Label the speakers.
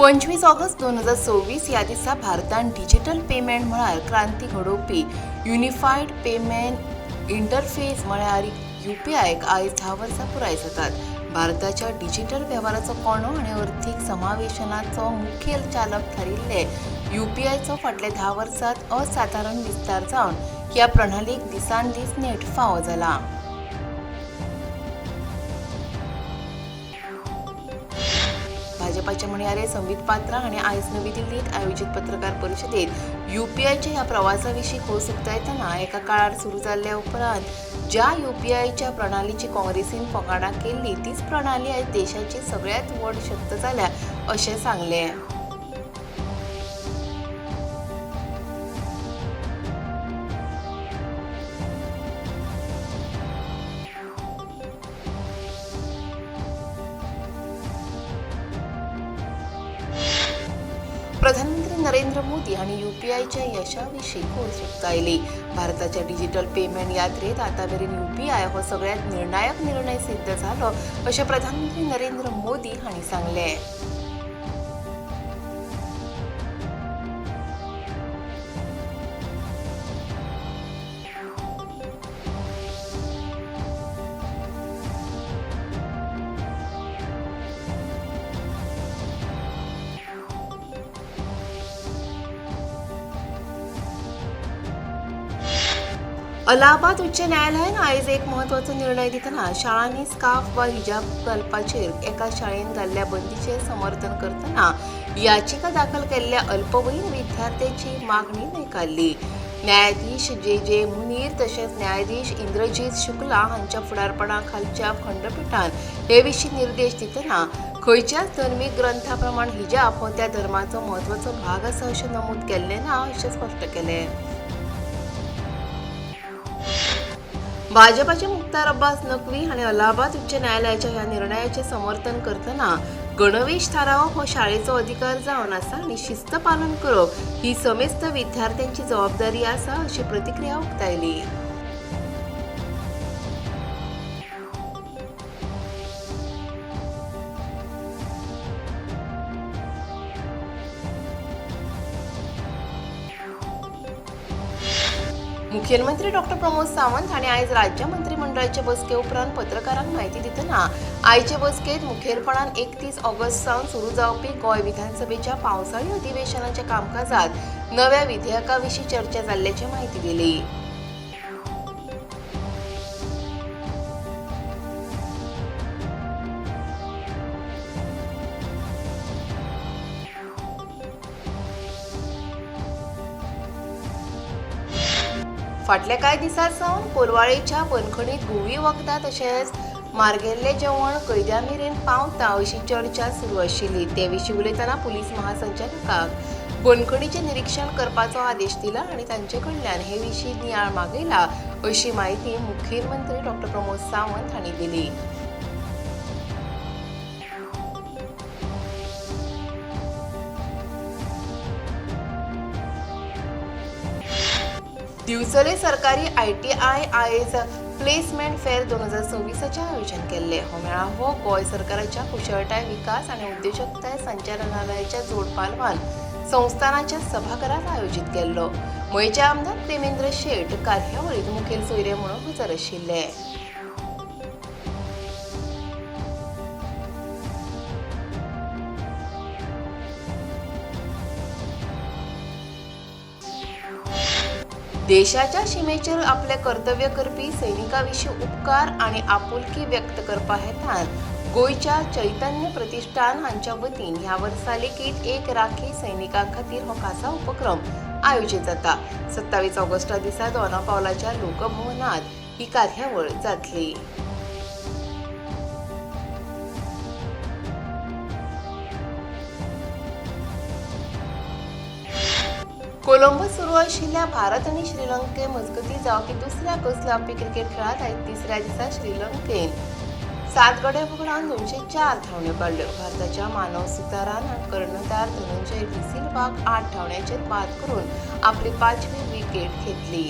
Speaker 1: 25 August 2024 ह्या दिसा भारतान डिजिटल पेमेंट म्हळ्यार क्रांती घडोवपी युनिफायड पेमेंट इंटरफेस म्हळ्यार UPIक आयज 10 वर्सां पुराय जातात। भारताच्या डिजिटल व्यवहाराचो कोणो आनी अर्थीक समावेशनाचो मुखेल चालक थारिल्ले UPIचो फाटल्या 10 वर्सांत असाधारण विस्तार जावन ह्या प्रणालीक दिसान दीस नेट फावो जाला। भाजपाचे म्हणयारे संबित पात्रा हांणी आयज नवी दिल्लीत आयोजित पत्रकार परिशदेत UPIच्या ह्या प्रवासाविशीं खोस उक्तायतना एका काळार सुरू जाल्ल्या उपरांत ज्या UPIच्या प्रणालीची काँग्रेसीन फोकाणां केल्ली तीच प्रणाली आयज देशाची सगळ्यांत व्हड शक्त जाल्या अशें सांगलें। प्रधानमंत्री नरेंद्र मोदी हांणी UPIच्या यशाविशीं खोस उक्तायली। भारताच्या डिजिटल पेमेंट यात्रेत आतामेरेन UPI हो सगळ्यांत निर्णायक निर्णय सिद्ध जालो अशें प्रधानमंत्री नरेंद्र मोदी हांणी सांगलें। अलाहाबाद उच्च न्यायालयान आयज एक म्हत्वाचो निर्णय दितना शाळांनी स्कार्फ वा हिजाब घालपाचेर एका शाळेन घाल्ल्या बंदीचें समर्थन करतना याचिका दाखल केल्ल्या अल्पवयीन विद्यार्थ्याची मागणी न्हयकारली। न्यायाधीश जे मुनीर तशेंच न्यायाधीश इंद्रजीत शुक्ला हांच्या फुडारपणा खालच्या खंडपीठान हे विशीं निर्देश दितना खंयच्याच धर्मीक ग्रंथा प्रमाण हिजाब हो त्या धर्माचो म्हत्वाचो भाग आसा अशें नमूद केल्लें ना अशें स्पश्ट केलें। भाजपाचे मुख्तार अब्बास नक्वी हांणी अलाहाबाद उच्च न्यायालयाच्या ह्या निर्णयाचे समर्थन करतना गणवेश थारावप हो शाळेचो अधिकार जावन आसा आनी शिस्त पालन करप ही समेस्त विद्यार्थ्यांची जबाबदारी आसा अशी प्रतिक्रिया उक्तायली। मुखेलमंत्री डॉक्टर प्रमोद सावंत हांणी आयज राज्य मंत्रिमंडळाचे बसके उपरांत पत्रकारांक म्हायती दितना आयचे बसकेत मुखेलपणान 31 ऑगस्ट सावन सुरू जावपी गोंय विधानसभेच्या पावसाळी अधिवेशनाच्या कामकाजात नव्या विधेयका विशीं चर्चा जाल्ल्याची म्हायती दिली। फाटल्या कांय दिसांसावन कोलवाळेच्या बंदखणीत घुंवळी वखदां तशेंच मारगेल्लें जेवण कैद्यां मेरेन पावता अशी चर्चा सुरू आशिल्ली। ते विशीं उलयतना पुलीस महासंचालकाक बंदखणीचें निरीक्षण करपाचो आदेश दिला आनी तांचे कडल्यान हे विशीं नियाळ मागयला अशी माहिती मुखेलमंत्री डॉक्टर प्रमोद सावंत हांणी दिली। दिवचले सरकारी ITI आयज प्लेसमेंट फेअर 2026 आयोजन केल्ले। हो मेळावो गोंय सरकाराच्या कुशळटाय विकास आनी उद्योजकताय संचालनालयाच्या जोड पालवान संस्थानाच्या सभाघरात आयोजित केल्लो। मयचे आमदार प्रेमेंद्र शेट कार्यावळीत मुखेल सोयरे म्हणून हजर आशिल्ले। देशाच्या शिमेचेर आपले कर्तव्य करपी सैनिकांविशीं उपकार आनी आपुलकी व्यक्त करपा हेतान गोंयच्या चैतन्य प्रतिष्ठान हांच्या वतीन ह्या वर्सा लेगीत एक राखी सैनिकां खातीर हो खासा उपक्रम आयोजीत जाता। 27 ऑगस्टा दिसा दोनापावलाच्या लोकभवनात ही कार्यावळ जातली। कोलंबोत सुरू आशिल्ल्या भारत आनी श्रीलंके मजगतीं जावपी दुसऱ्या कसलावपी क्रिकेट खेळांत आयज तिसऱ्या दिसा श्रीलंकेन 7 गडे पगडावन 204 धांवड्यो काडल्यो। भारताच्या मानव सुतारान कर्णधार धनंजय डी सिल्वाक 8 धांवड्यांचेर बाद करून आपली 5वी विकेट घेतली।